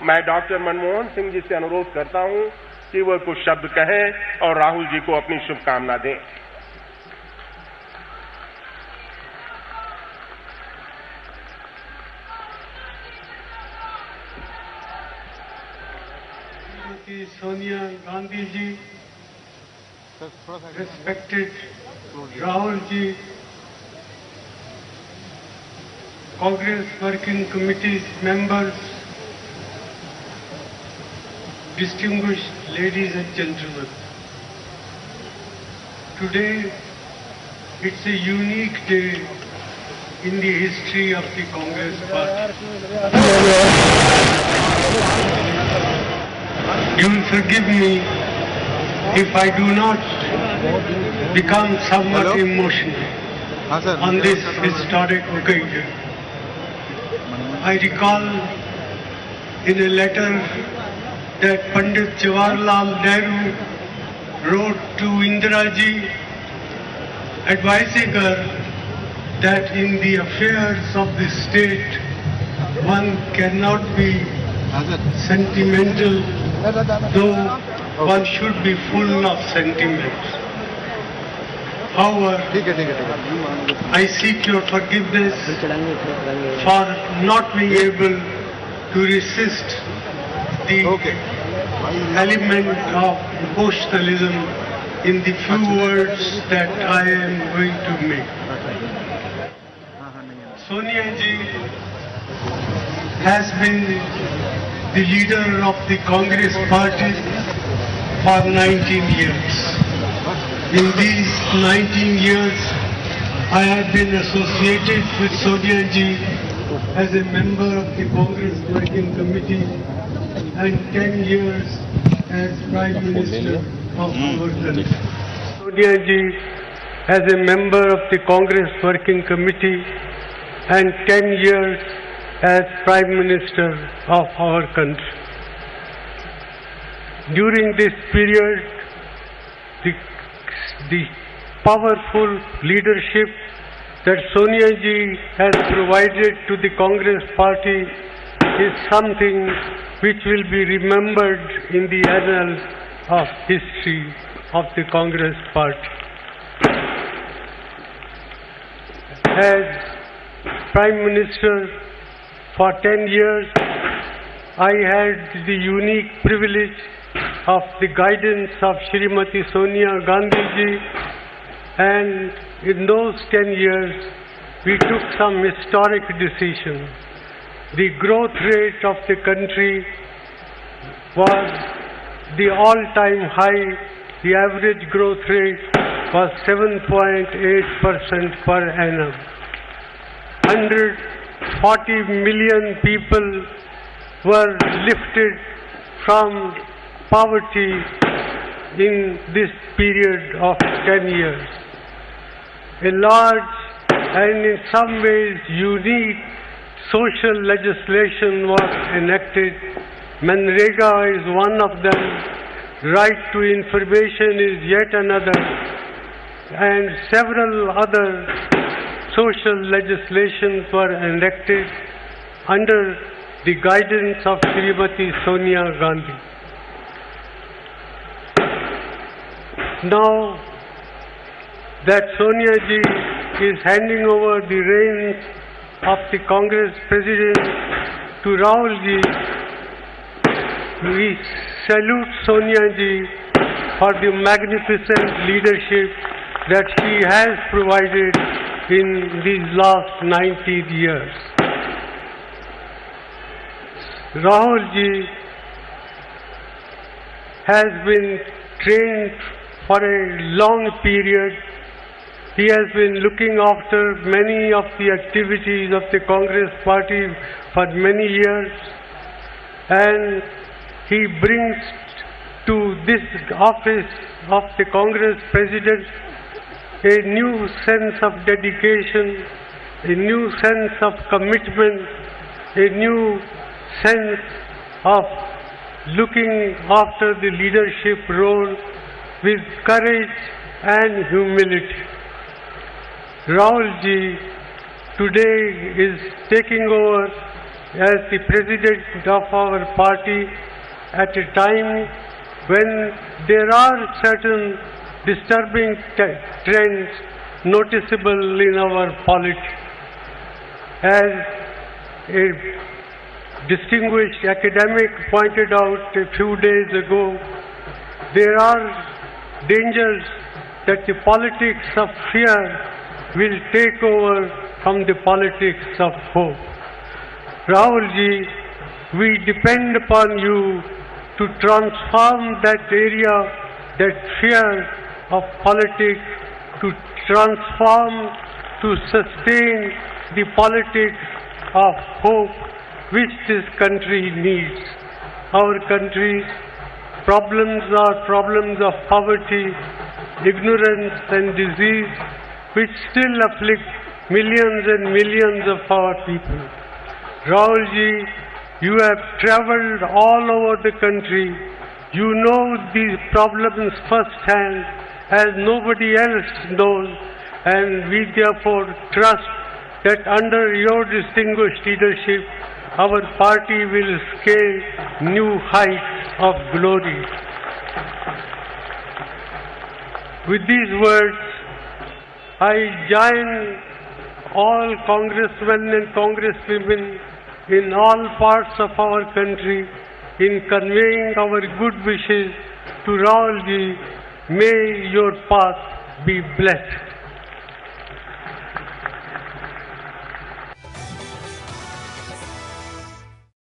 मैं डॉक्टर मनमोहन सिंह जी से अनुरोध करता हूं कि वह कुछ शब्द कहें और राहुल जी को अपनी शुभकामना दें। Sonia Gandhi ji, respected Rahul ji, Congress Working Committee members, distinguished ladies and gentlemen. Today, it's a unique day in the history of the Congress Party. You will forgive me if I do not become somewhat emotional on this historic occasion. I recall in a letter that Pandit Jawaharlal Nehru wrote to Indira ji, advising her that in the affairs of the state one cannot be sentimental, though one should be full of sentiments. However, I seek your forgiveness for not being able to resist the element of emotionalism in the few words that I am going to make. Sonia ji has been the leader of the Congress Party for 19 years. In these 19 years, I have been associated with Sonia ji as a member of the Congress Working Committee and 10 years as Prime Minister of our country. Sonia ji as a member of the Congress Working Committee and 10 years as Prime Minister of our country. During this period, the powerful leadership that Sonia ji has provided to the Congress Party is something which will be remembered in the annals of history of the Congress Party. As Prime Minister for 10 years, I had the unique privilege of the guidance of Srimati Sonia Gandhi ji, and in those 10 years we took some historic decisions. The growth rate of the country was the all-time high. The average growth rate was 7.8% per annum. 140 million people were lifted from poverty in this period of 10 years. A large and in some ways unique social legislation was enacted. Manrega is one of them. Right to information is yet another. And several other social legislations were enacted under the guidance of Srimati Sonia Gandhi. Now that Sonia ji is handing over the reins of the Congress President to Rahul ji, we salute Sonia ji for the magnificent leadership that she has provided in these last 19 years. Rahul ji has been trained for a long period. He has been looking after many of the activities of the Congress Party for many years, and he brings to this office of the Congress President a new sense of dedication, a new sense of commitment, a new sense of looking after the leadership role with courage and humility. Rahul ji today is taking over as the president of our party at a time when there are certain disturbing trends noticeable in our politics. As a distinguished academic pointed out a few days ago, there are dangers that the politics of fear will take over from the politics of hope. Rahulji, we depend upon you to transform that area, that fear of politics, to transform, to sustain the politics of hope which this country needs. Our country's problems are problems of poverty, ignorance and disease which still afflict millions and millions of our people. Rahulji, you have travelled all over the country. You know these problems firsthand as nobody else knows, and we therefore trust that under your distinguished leadership, our party will scale new heights of glory. With these words, I join all congressmen and congresswomen in all parts of our country in conveying our good wishes to Rahulji. May your path be blessed.